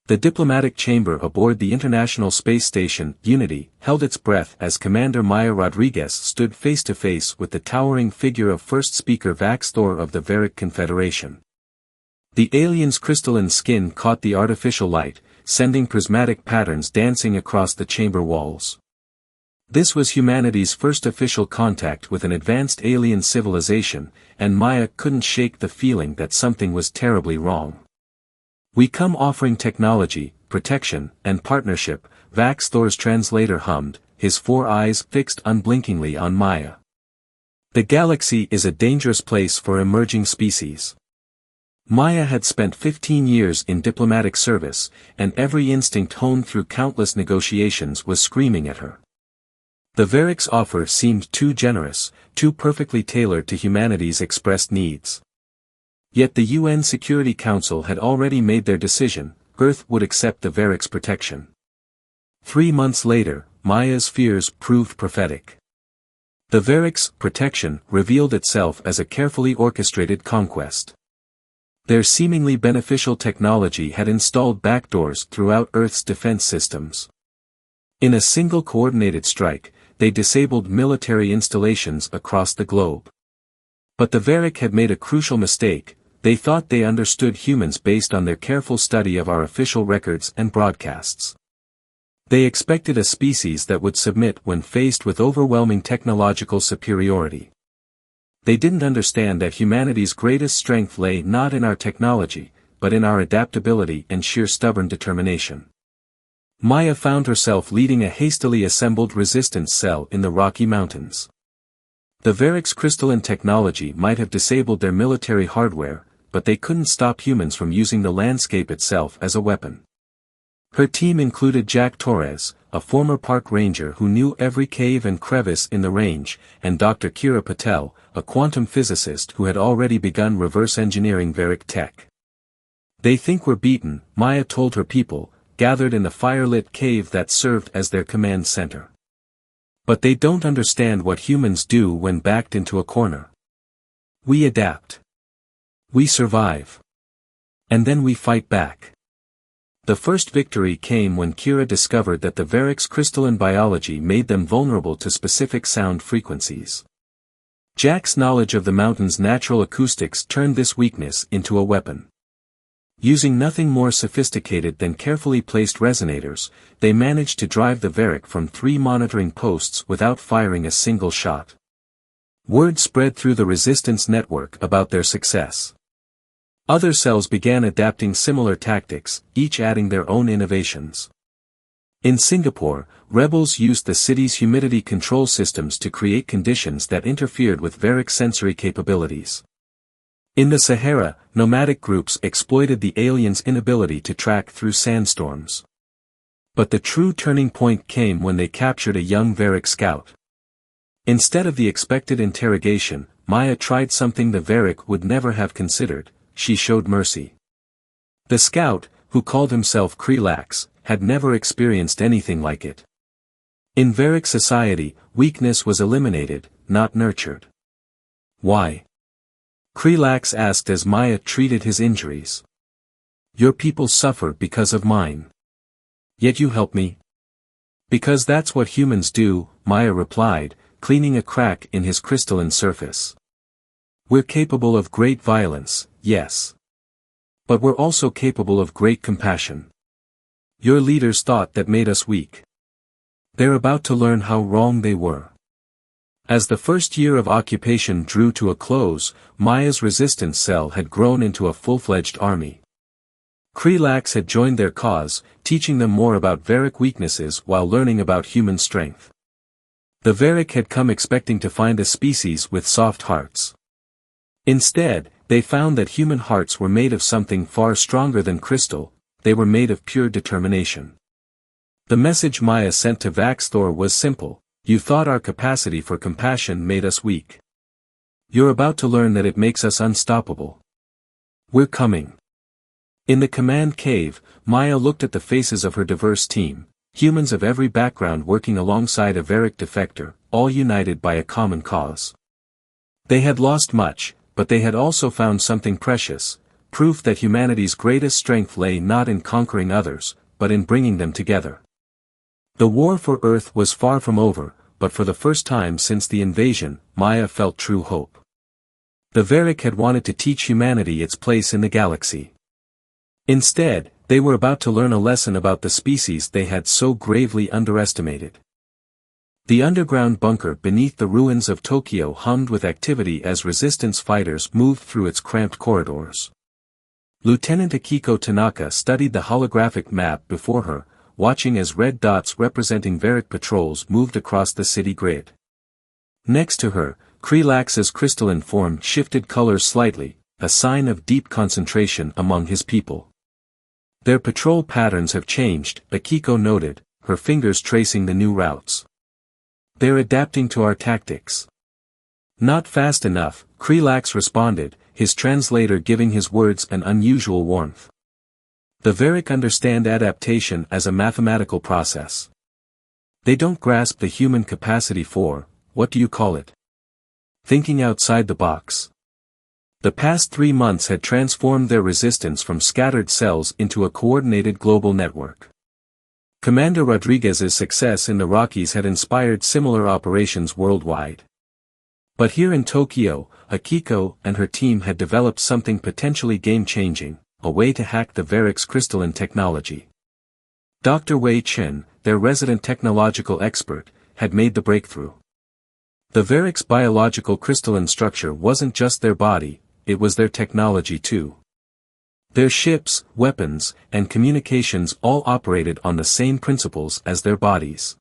The diplomatic chamber aboard the International Space Station, Unity, held its breath as Commander Maya Rodriguez stood face to face with the towering figure of First Speaker Vax Thor of the Varick Confederation. The alien's crystalline skin caught the artificial light, sending prismatic patterns dancing across the chamber walls. This was humanity's first official contact with an advanced alien civilization, and Maya couldn't shake the feeling that something was terribly wrong. "We come offering technology, protection, and partnership," Vax Thor's translator hummed, his 4 eyes fixed unblinkingly on Maya. "The galaxy is a dangerous place for emerging species." Maya had spent 15 years in diplomatic service, and every instinct honed through countless negotiations was screaming at her. The Varick's offer seemed too generous, too perfectly tailored to humanity's expressed needs. Yet the UN Security Council had already made their decision: Earth would accept the Varick's protection. 3 months later, Maya's fears proved prophetic. The Varick's protection revealed itself as a carefully orchestrated conquest. Their seemingly beneficial technology had installed backdoors throughout Earth's defense systems. In a single coordinated strike, they disabled military installations across the globe. But the Varick had made a crucial mistake: they thought they understood humans based on their careful study of our official records and broadcasts. They expected a species that would submit when faced with overwhelming technological superiority. They didn't understand that humanity's greatest strength lay not in our technology, but in our adaptability and sheer stubborn determination. Maya found herself leading a hastily assembled resistance cell in the Rocky Mountains. The Varick's crystalline technology might have disabled their military hardware, but they couldn't stop humans from using the landscape itself as a weapon. Her team included Jack Torres, a former park ranger who knew every cave and crevice in the range, and Dr. Kira Patel, a quantum physicist who had already begun reverse engineering Varick tech. "They think we're beaten," Maya told her people, gathered in the firelit cave that served as their command center. "But they don't understand what humans do when backed into a corner. We adapt. We survive. And then we fight back." The first victory came when Kira discovered that the Varick's crystalline biology made them vulnerable to specific sound frequencies. Jack's knowledge of the mountain's natural acoustics turned this weakness into a weapon. Using nothing more sophisticated than carefully placed resonators, they managed to drive the Varick from 3 monitoring posts without firing a single shot. Word spread through the resistance network about their success. Other cells began adapting similar tactics, each adding their own innovations. In Singapore, rebels used the city's humidity control systems to create conditions that interfered with Varick sensory capabilities. In the Sahara, nomadic groups exploited the aliens' inability to track through sandstorms. But the true turning point came when they captured a young Varick scout. Instead of the expected interrogation, Maya tried something the Varick would never have considered: she showed mercy. The scout, who called himself Krelax, had never experienced anything like it. In Varick society, weakness was eliminated, not nurtured. "Why?" Krelax asked as Maya treated his injuries. "Your people suffer because of mine. Yet you help me?" "Because that's what humans do," Maya replied, cleaning a crack in his crystalline surface. "We're capable of great violence, yes. But we're also capable of great compassion. Your leaders thought that made us weak. They're about to learn how wrong they were." As the first year of occupation drew to a close, Maya's resistance cell had grown into a full-fledged army. Krelax had joined their cause, teaching them more about Varick weaknesses while learning about human strength. The Varick had come expecting to find a species with soft hearts. Instead, they found that human hearts were made of something far stronger than crystal: they were made of pure determination. The message Maya sent to Vax Thor was simple: you thought our capacity for compassion made us weak. You're about to learn that it makes us unstoppable. We're coming. In the command cave, Maya looked at the faces of her diverse team, humans of every background working alongside a Varick defector, all united by a common cause. They had lost much, but they had also found something precious: proof that humanity's greatest strength lay not in conquering others, but in bringing them together. The war for Earth was far from over, but for the first time since the invasion, Maya felt true hope. The Varric had wanted to teach humanity its place in the galaxy. Instead, they were about to learn a lesson about the species they had so gravely underestimated. The underground bunker beneath the ruins of Tokyo hummed with activity as resistance fighters moved through its cramped corridors. Lieutenant Akiko Tanaka studied the holographic map before her, watching as red dots representing Varric patrols moved across the city grid. Next to her, Krelax's crystalline form shifted colors slightly, a sign of deep concentration among his people. Their patrol patterns have changed, Akiko noted, her fingers tracing the new routes. They're adapting to our tactics. Not fast enough, Krelax responded, his translator giving his words an unusual warmth. The Varric understand adaptation as a mathematical process. They don't grasp the human capacity for, what do you call it? Thinking outside the box. The past 3 months had transformed their resistance from scattered cells into a coordinated global network. Commander Rodriguez's success in the Rockies had inspired similar operations worldwide. But here in Tokyo, Akiko and her team had developed something potentially game-changing, a way to hack the Varric's crystalline technology. Dr. Wei Chen, their resident technological expert, had made the breakthrough. The Varric's biological crystalline structure wasn't just their body, it was their technology too. Their ships, weapons, and communications all operated on the same principles as their bodies.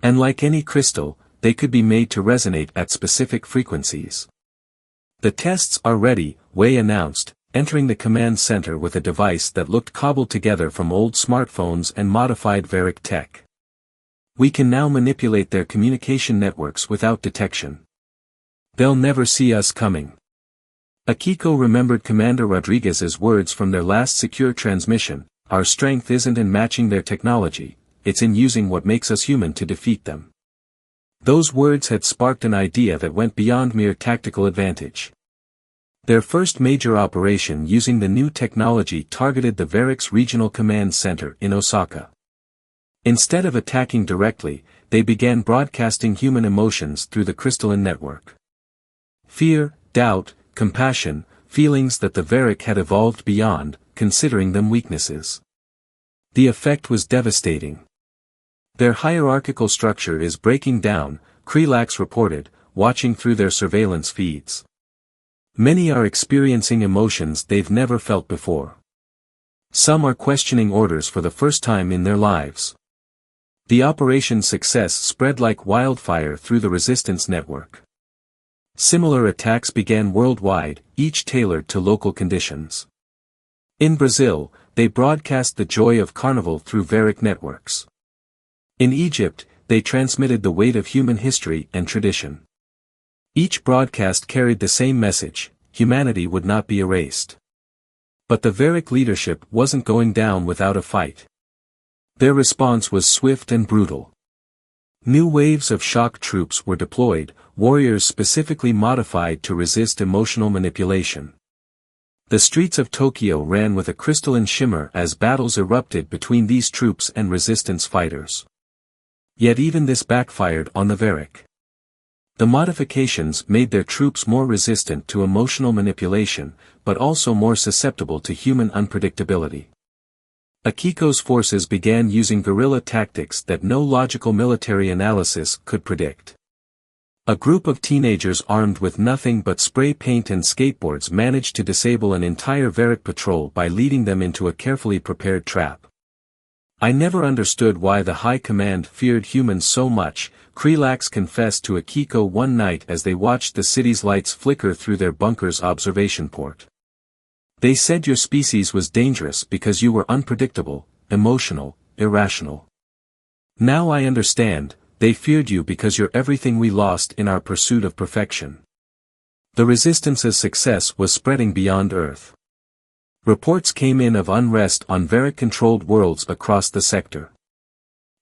And like any crystal, they could be made to resonate at specific frequencies. The tests are ready, Wei announced, entering the command center with a device that looked cobbled together from old smartphones and modified Varric tech. We can now manipulate their communication networks without detection. They'll never see us coming. Akiko remembered Commander Rodriguez's words from their last secure transmission, our strength isn't in matching their technology, it's in using what makes us human to defeat them. Those words had sparked an idea that went beyond mere tactical advantage. Their first major operation using the new technology targeted the Varric's regional command center in Osaka. Instead of attacking directly, they began broadcasting human emotions through the crystalline network. Fear, doubt, compassion, feelings that the Varric had evolved beyond, considering them weaknesses. The effect was devastating. Their hierarchical structure is breaking down, Krelax reported, watching through their surveillance feeds. Many are experiencing emotions they've never felt before. Some are questioning orders for the first time in their lives. The operation's success spread like wildfire through the resistance network. Similar attacks began worldwide, each tailored to local conditions. In Brazil, they broadcast the joy of carnival through Varric networks. In Egypt, they transmitted the weight of human history and tradition. Each broadcast carried the same message: humanity would not be erased. But the Varric leadership wasn't going down without a fight. Their response was swift and brutal. New waves of shock troops were deployed, warriors specifically modified to resist emotional manipulation. The streets of Tokyo ran with a crystalline shimmer as battles erupted between these troops and resistance fighters. Yet even this backfired on the Varric. The modifications made their troops more resistant to emotional manipulation, but also more susceptible to human unpredictability. Akiko's forces began using guerrilla tactics that no logical military analysis could predict. A group of teenagers armed with nothing but spray paint and skateboards managed to disable an entire Varric patrol by leading them into a carefully prepared trap. I never understood why the High Command feared humans so much, Krelax confessed to Akiko one night as they watched the city's lights flicker through their bunker's observation port. They said your species was dangerous because you were unpredictable, emotional, irrational. Now I understand, they feared you because you're everything we lost in our pursuit of perfection. The Resistance's success was spreading beyond Earth. Reports came in of unrest on Varric-controlled worlds across the sector.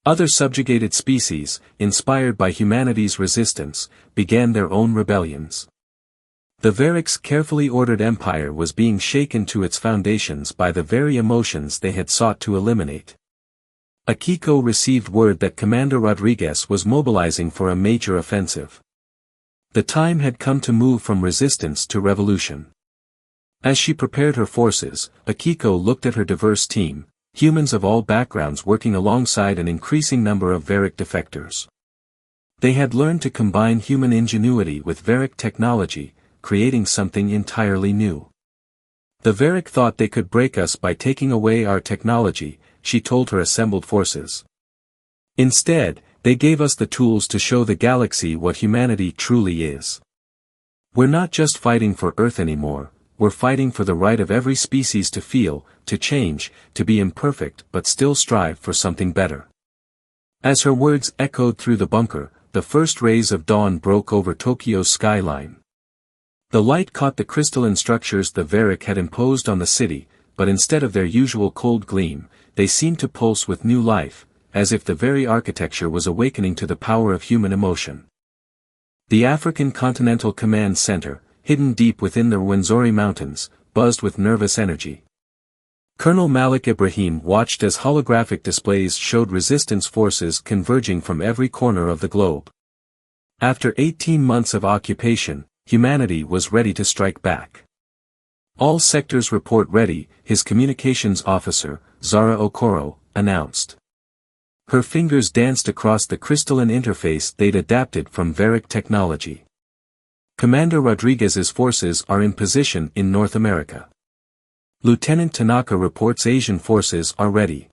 Other subjugated species, inspired by humanity's resistance, began their own rebellions. The Varric's carefully ordered empire was being shaken to its foundations by the very emotions they had sought to eliminate. Akiko received word that Commander Rodriguez was mobilizing for a major offensive. The time had come to move from resistance to revolution. As she prepared her forces, Akiko looked at her diverse team, humans of all backgrounds working alongside an increasing number of Varric defectors. They had learned to combine human ingenuity with Varric technology, creating something entirely new. The Varric thought they could break us by taking away our technology, she told her assembled forces. Instead, they gave us the tools to show the galaxy what humanity truly is. We're not just fighting for Earth anymore, we're fighting for the right of every species to feel, to change, to be imperfect but still strive for something better. As her words echoed through the bunker, the first rays of dawn broke over Tokyo's skyline. The light caught the crystalline structures the Varric had imposed on the city, but instead of their usual cold gleam, they seemed to pulse with new life, as if the very architecture was awakening to the power of human emotion. The African Continental Command Center, hidden deep within the Rwenzori Mountains, buzzed with nervous energy. Colonel Malik Ibrahim watched as holographic displays showed resistance forces converging from every corner of the globe. After 18 months of occupation, humanity was ready to strike back. All sectors report ready, his communications officer, Zara Okoro, announced. Her fingers danced across the crystalline interface they'd adapted from Varric technology. Commander Rodriguez's forces are in position in North America. Lieutenant Tanaka reports Asian forces are ready.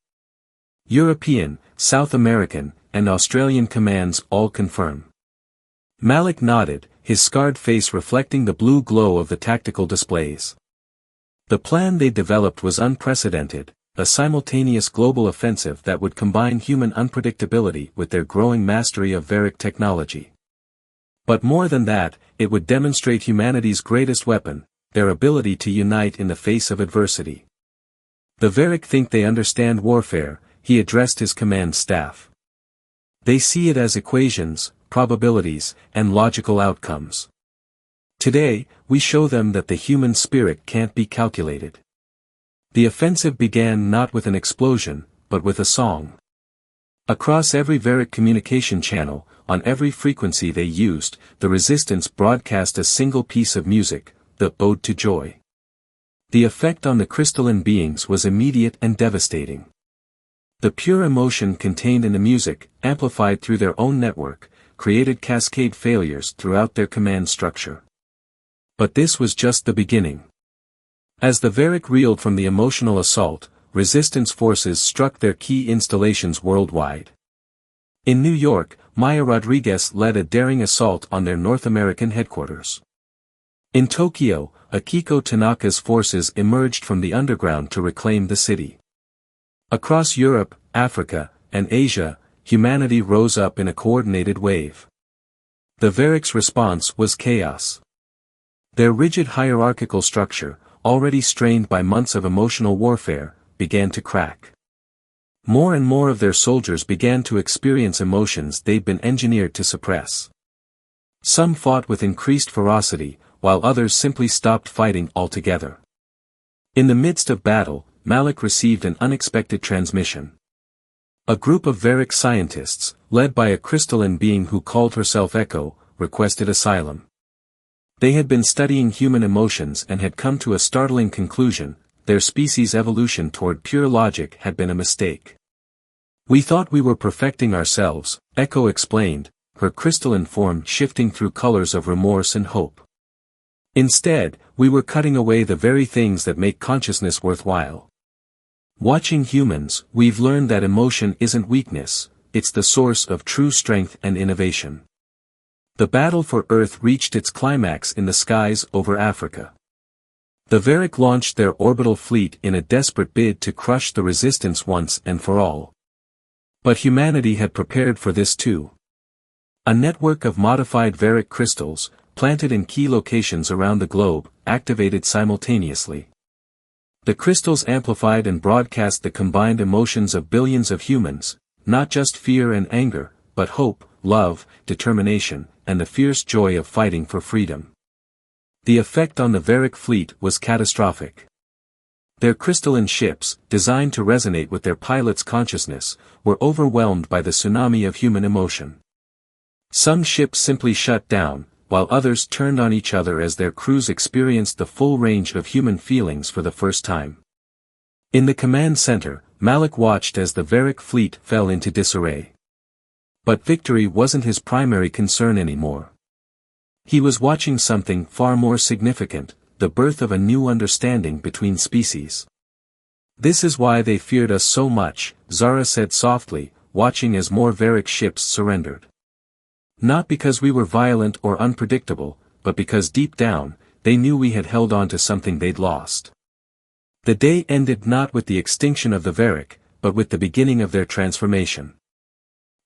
European, South American, and Australian commands all confirm. Malik nodded, his scarred face reflecting the blue glow of the tactical displays. The plan they developed was unprecedented, a simultaneous global offensive that would combine human unpredictability with their growing mastery of Varric technology. But more than that, it would demonstrate humanity's greatest weapon, their ability to unite in the face of adversity. The Varric think they understand warfare, he addressed his command staff. They see it as equations, probabilities, and logical outcomes. Today, we show them that the human spirit can't be calculated. The offensive began not with an explosion, but with a song. Across every Varric communication channel, on every frequency they used, the resistance broadcast a single piece of music, the Ode to Joy. The effect on the crystalline beings was immediate and devastating. The pure emotion contained in the music, amplified through their own network, created cascade failures throughout their command structure. But this was just the beginning. As the Varric reeled from the emotional assault, resistance forces struck their key installations worldwide. In New York, Maya Rodriguez led a daring assault on their North American headquarters. In Tokyo, Akiko Tanaka's forces emerged from the underground to reclaim the city. Across Europe, Africa, and Asia, humanity rose up in a coordinated wave. The Varric's response was chaos. Their rigid hierarchical structure, already strained by months of emotional warfare, began to crack. More and more of their soldiers began to experience emotions they'd been engineered to suppress. Some fought with increased ferocity, while others simply stopped fighting altogether. In the midst of battle, Malik received an unexpected transmission. A group of Varric scientists, led by a crystalline being who called herself Echo, requested asylum. They had been studying human emotions and had come to a startling conclusion: their species' evolution toward pure logic had been a mistake. We thought we were perfecting ourselves, Echo explained, her crystalline form shifting through colors of remorse and hope. Instead, we were cutting away the very things that make consciousness worthwhile. Watching humans, we've learned that emotion isn't weakness, it's the source of true strength and innovation. The battle for Earth reached its climax in the skies over Africa. The Varric launched their orbital fleet in a desperate bid to crush the resistance once and for all. But humanity had prepared for this too. A network of modified Varric crystals, planted in key locations around the globe, activated simultaneously. The crystals amplified and broadcast the combined emotions of billions of humans, not just fear and anger, but hope, love, determination, and the fierce joy of fighting for freedom. The effect on the Varick fleet was catastrophic. Their crystalline ships, designed to resonate with their pilot's consciousness, were overwhelmed by the tsunami of human emotion. Some ships simply shut down, while others turned on each other as their crews experienced the full range of human feelings for the first time. In the command center, Malik watched as the Varick fleet fell into disarray. But victory wasn't his primary concern anymore. He was watching something far more significant, the birth of a new understanding between species. "This is why they feared us so much," Zara said softly, watching as more Varick ships surrendered. "Not because we were violent or unpredictable, but because deep down, they knew we had held on to something they'd lost." The day ended not with the extinction of the Varick, but with the beginning of their transformation.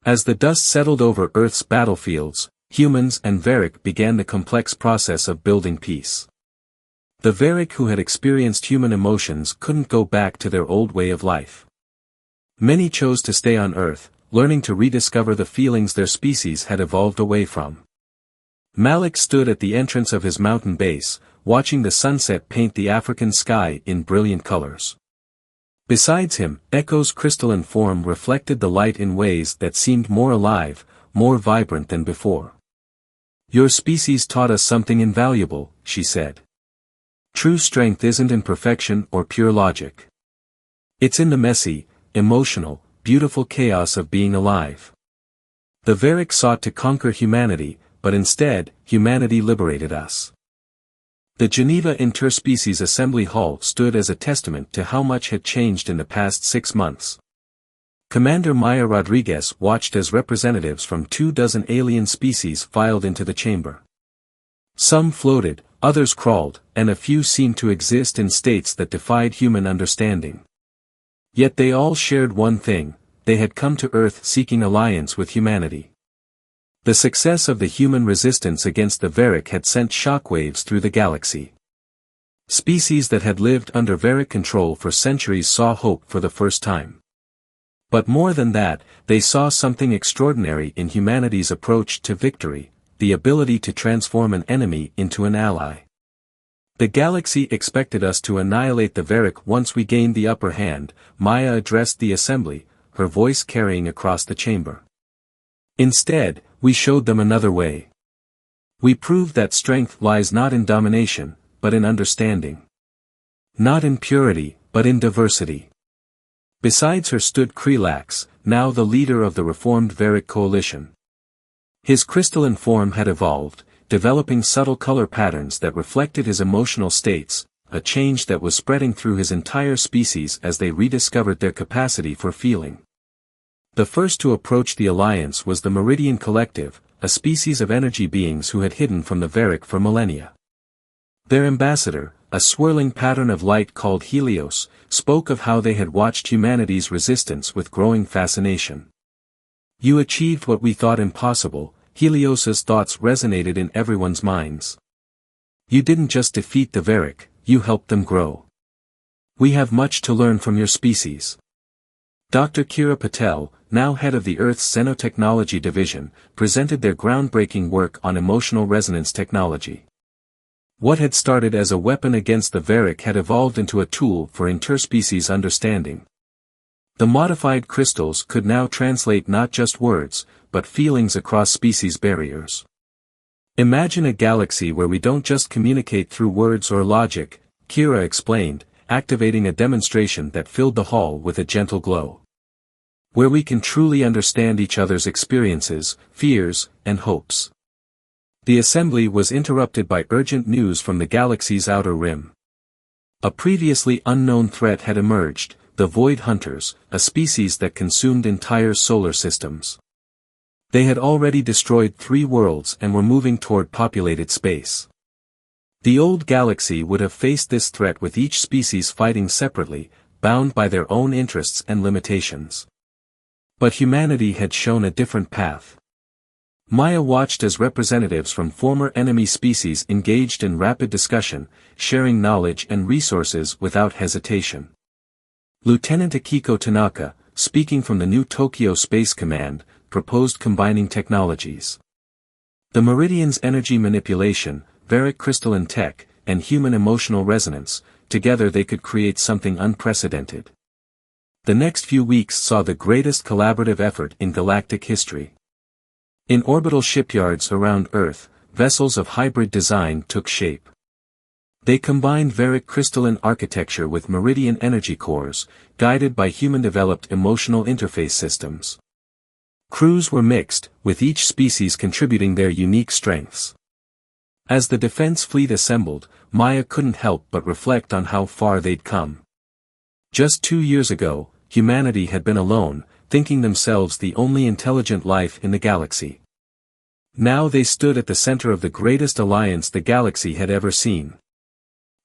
As the dust settled over Earth's battlefields, humans and Varick began the complex process of building peace. The Varick who had experienced human emotions couldn't go back to their old way of life. Many chose to stay on Earth, learning to rediscover the feelings their species had evolved away from. Malik stood at the entrance of his mountain base, watching the sunset paint the African sky in brilliant colors. Besides him, Echo's crystalline form reflected the light in ways that seemed more alive, more vibrant than before. "Your species taught us something invaluable," she said. "True strength isn't in perfection or pure logic. It's in the messy, emotional, beautiful chaos of being alive." The Varick sought to conquer humanity, but instead, humanity liberated us. The Geneva Interspecies Assembly Hall stood as a testament to how much had changed in the past 6 months. Commander Maya Rodriguez watched as representatives from 24 alien species filed into the chamber. Some floated, others crawled, and a few seemed to exist in states that defied human understanding. Yet they all shared one thing: they had come to Earth seeking alliance with humanity. The success of the human resistance against the Varick had sent shockwaves through the galaxy. Species that had lived under Varick control for centuries saw hope for the first time. But more than that, they saw something extraordinary in humanity's approach to victory, the ability to transform an enemy into an ally. "The galaxy expected us to annihilate the Varick once we gained the upper hand," Maya addressed the assembly, her voice carrying across the chamber. "Instead, we showed them another way. We proved that strength lies not in domination, but in understanding. Not in purity, but in diversity." Besides her stood Krelax, now the leader of the reformed Varick coalition. His crystalline form had evolved, developing subtle color patterns that reflected his emotional states, a change that was spreading through his entire species as they rediscovered their capacity for feeling. The first to approach the alliance was the Meridian Collective, a species of energy beings who had hidden from the Varick for millennia. Their ambassador, a swirling pattern of light called Helios, spoke of how they had watched humanity's resistance with growing fascination. "You achieved what we thought impossible," Helios's thoughts resonated in everyone's minds. "You didn't just defeat the Varick, you helped them grow. We have much to learn from your species." Dr. Kira Patel, now head of the Earth's Xenotechnology Division, presented their groundbreaking work on emotional resonance technology. What had started as a weapon against the Varick had evolved into a tool for interspecies understanding. The modified crystals could now translate not just words, but feelings across species barriers. "Imagine a galaxy where we don't just communicate through words or logic," Kira explained, activating a demonstration that filled the hall with a gentle glow. "Where we can truly understand each other's experiences, fears, and hopes." The assembly was interrupted by urgent news from the galaxy's outer rim. A previously unknown threat had emerged: the Void Hunters, a species that consumed entire solar systems. They had already destroyed 3 worlds and were moving toward populated space. The old galaxy would have faced this threat with each species fighting separately, bound by their own interests and limitations. But humanity had shown a different path. Maya watched as representatives from former enemy species engaged in rapid discussion, sharing knowledge and resources without hesitation. Lieutenant Akiko Tanaka, speaking from the new Tokyo Space Command, proposed combining technologies. The Meridian's energy manipulation, Varic crystalline tech, and human emotional resonance. Together they could create something unprecedented. The next few weeks saw the greatest collaborative effort in galactic history. In orbital shipyards around Earth, vessels of hybrid design took shape. They combined Varic crystalline architecture with Meridian energy cores, guided by human-developed emotional interface systems. Crews were mixed, with each species contributing their unique strengths. As the defense fleet assembled, Maya couldn't help but reflect on how far they'd come. Just 2 years ago, humanity had been alone, thinking themselves the only intelligent life in the galaxy. Now they stood at the center of the greatest alliance the galaxy had ever seen.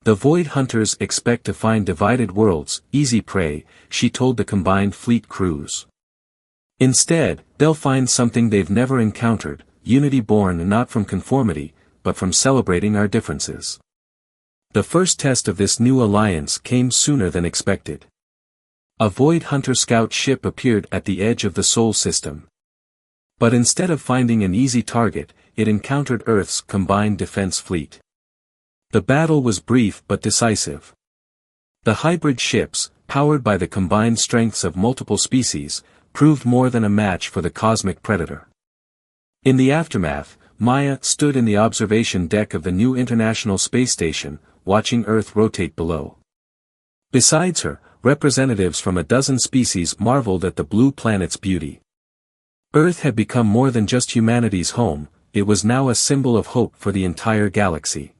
The Void Hunters expect to find divided worlds, easy prey, she told the combined fleet crews. Instead, they'll find something they've never encountered, unity born not from conformity, but from celebrating our differences. The first test of this new alliance came sooner than expected. A Void Hunter scout ship appeared at the edge of the Sol system. But instead of finding an easy target, it encountered Earth's combined defense fleet. The battle was brief but decisive. The hybrid ships, powered by the combined strengths of multiple species, proved more than a match for the cosmic predator. In the aftermath, Maya stood in the observation deck of the new International Space Station, watching Earth rotate below. Besides her, representatives from a dozen species marveled at the blue planet's beauty. Earth had become more than just humanity's home, it was now a symbol of hope for the entire galaxy.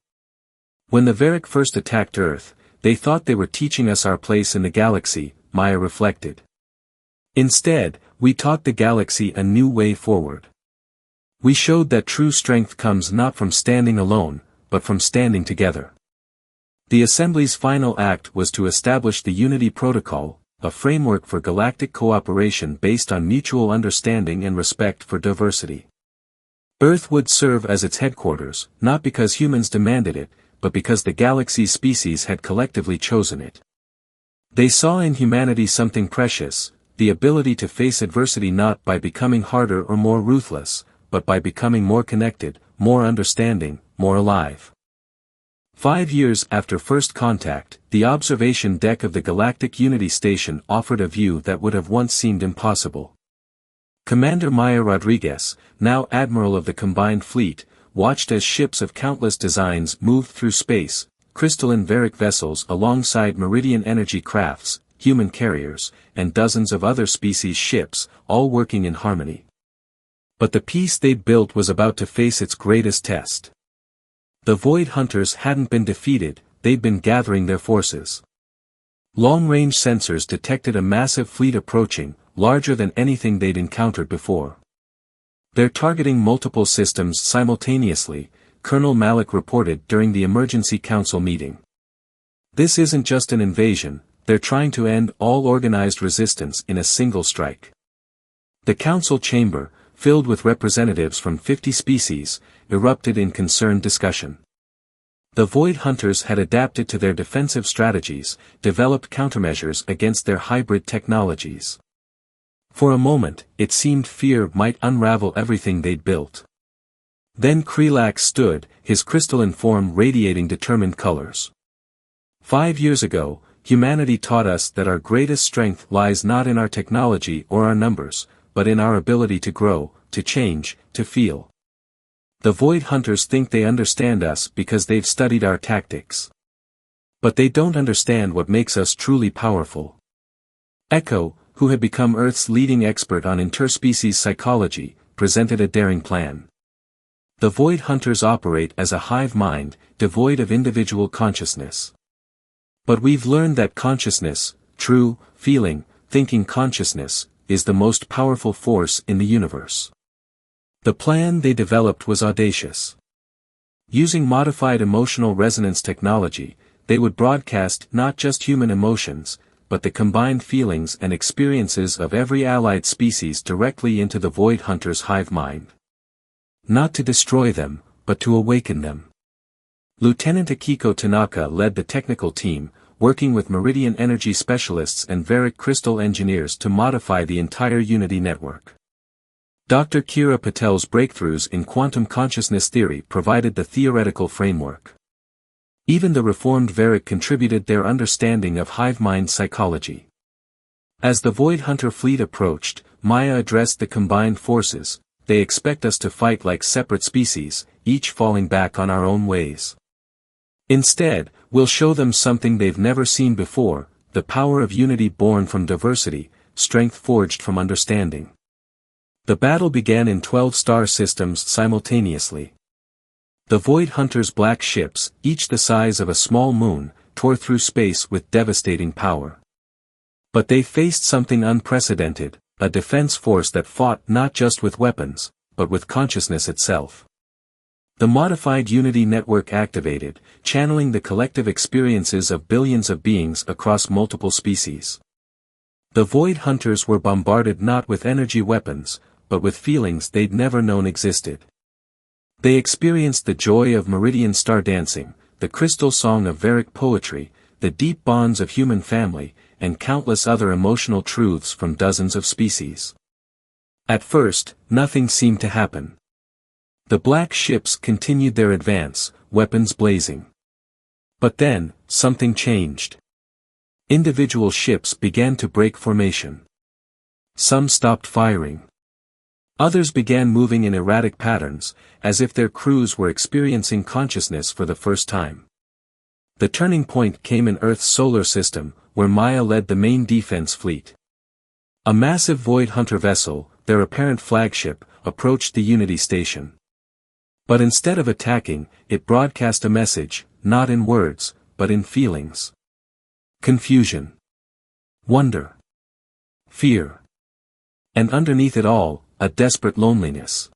When the Varic first attacked Earth, they thought they were teaching us our place in the galaxy, Maya reflected. Instead, we taught the galaxy a new way forward. We showed that true strength comes not from standing alone, but from standing together. The Assembly's final act was to establish the Unity Protocol, a framework for galactic cooperation based on mutual understanding and respect for diversity. Earth would serve as its headquarters, not because humans demanded it, but because the galaxy's species had collectively chosen it. They saw in humanity something precious, the ability to face adversity not by becoming harder or more ruthless, but by becoming more connected, more understanding, more alive. 5 years after first contact, the observation deck of the Galactic Unity Station offered a view that would have once seemed impossible. Commander Maya Rodriguez, now Admiral of the Combined Fleet, watched as ships of countless designs moved through space, crystalline Varic vessels alongside Meridian energy crafts, human carriers, and dozens of other species ships, all working in harmony. But the piece they'd built was about to face its greatest test. The Void Hunters hadn't been defeated, they'd been gathering their forces. Long-range sensors detected a massive fleet approaching, larger than anything they'd encountered before. They're targeting multiple systems simultaneously, Colonel Malik reported during the Emergency Council meeting. This isn't just an invasion, they're trying to end all organized resistance in a single strike. The council chamber, filled with representatives from 50 species, erupted in concerned discussion. The Void Hunters had adapted to their defensive strategies, developed countermeasures against their hybrid technologies. For a moment, it seemed fear might unravel everything they'd built. Then Krelak stood, his crystalline form radiating determined colors. 5 years ago, humanity taught us that our greatest strength lies not in our technology or our numbers, but in our ability to grow, to change, to feel. The Void Hunters think they understand us because they've studied our tactics. But they don't understand what makes us truly powerful. Echo, who had become Earth's leading expert on interspecies psychology, presented a daring plan. The Void Hunters operate as a hive mind, devoid of individual consciousness. But we've learned that consciousness, true, feeling, thinking consciousness, is the most powerful force in the universe. The plan they developed was audacious. Using modified emotional resonance technology, they would broadcast not just human emotions, but the combined feelings and experiences of every allied species directly into the Void Hunters' hive mind. Not to destroy them, but to awaken them. Lieutenant Akiko Tanaka led the technical team, working with Meridian energy specialists and Varic crystal engineers to modify the entire Unity network. Dr. Kira Patel's breakthroughs in quantum consciousness theory provided the theoretical framework. Even the reformed Varric contributed their understanding of hive mind psychology. As the Void Hunter fleet approached, Maya addressed the combined forces. They expect us to fight like separate species, each falling back on our own ways. Instead, we'll show them something they've never seen before, the power of unity born from diversity, strength forged from understanding. The battle began in 12 star systems simultaneously. The Void Hunters' black ships, each the size of a small moon, tore through space with devastating power. But they faced something unprecedented, a defense force that fought not just with weapons, but with consciousness itself. The modified Unity network activated, channeling the collective experiences of billions of beings across multiple species. The Void Hunters were bombarded not with energy weapons, but with feelings they'd never known existed. They experienced the joy of meridian star dancing, the crystal song of Varric poetry, the deep bonds of human family, and countless other emotional truths from dozens of species. At first, nothing seemed to happen. The black ships continued their advance, weapons blazing. But then, something changed. Individual ships began to break formation. Some stopped firing. Others began moving in erratic patterns, as if their crews were experiencing consciousness for the first time. The turning point came in Earth's solar system, where Maya led the main defense fleet. A massive Void Hunter vessel, their apparent flagship, approached the Unity station. But instead of attacking, it broadcast a message, not in words, but in feelings. Confusion. Wonder. Fear. And underneath it all, a desperate loneliness.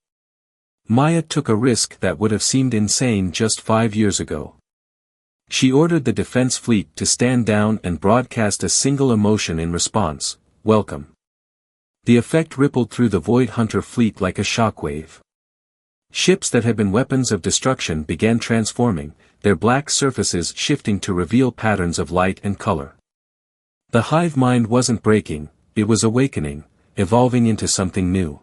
Maya took a risk that would have seemed insane just 5 years ago. She ordered the defense fleet to stand down and broadcast a single emotion in response: welcome. The effect rippled through the Void Hunter fleet like a shockwave. Ships that had been weapons of destruction began transforming, their black surfaces shifting to reveal patterns of light and color. The hive mind wasn't breaking, it was awakening, evolving into something new.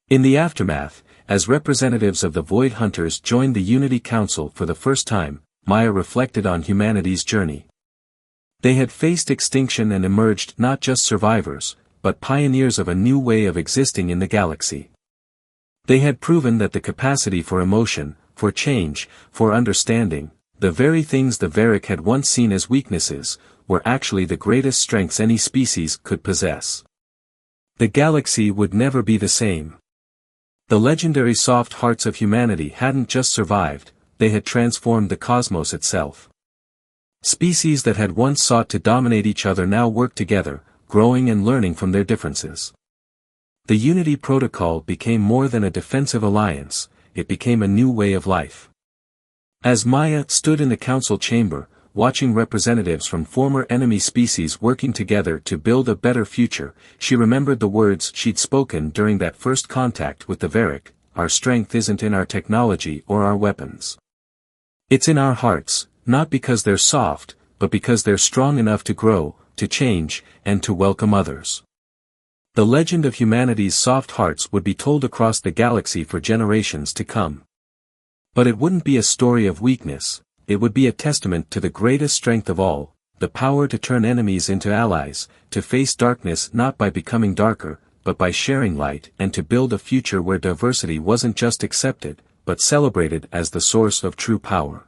In the aftermath, as representatives of the Void Hunters joined the Unity Council for the first time, Maya reflected on humanity's journey. They had faced extinction and emerged not just survivors, but pioneers of a new way of existing in the galaxy. They had proven that the capacity for emotion, for change, for understanding, the very things the Varric had once seen as weaknesses, were actually the greatest strengths any species could possess. The galaxy would never be the same. The legendary soft hearts of humanity hadn't just survived, they had transformed the cosmos itself. Species that had once sought to dominate each other now worked together, growing and learning from their differences. The Unity Protocol became more than a defensive alliance, it became a new way of life. As Maya stood in the council chamber, watching representatives from former enemy species working together to build a better future, she remembered the words she'd spoken during that first contact with the Varric: our strength isn't in our technology or our weapons. It's in our hearts, not because they're soft, but because they're strong enough to grow, to change, and to welcome others. The legend of humanity's soft hearts would be told across the galaxy for generations to come. But it wouldn't be a story of weakness, it would be a testament to the greatest strength of all, the power to turn enemies into allies, to face darkness not by becoming darker, but by sharing light, and to build a future where diversity wasn't just accepted, but celebrated as the source of true power.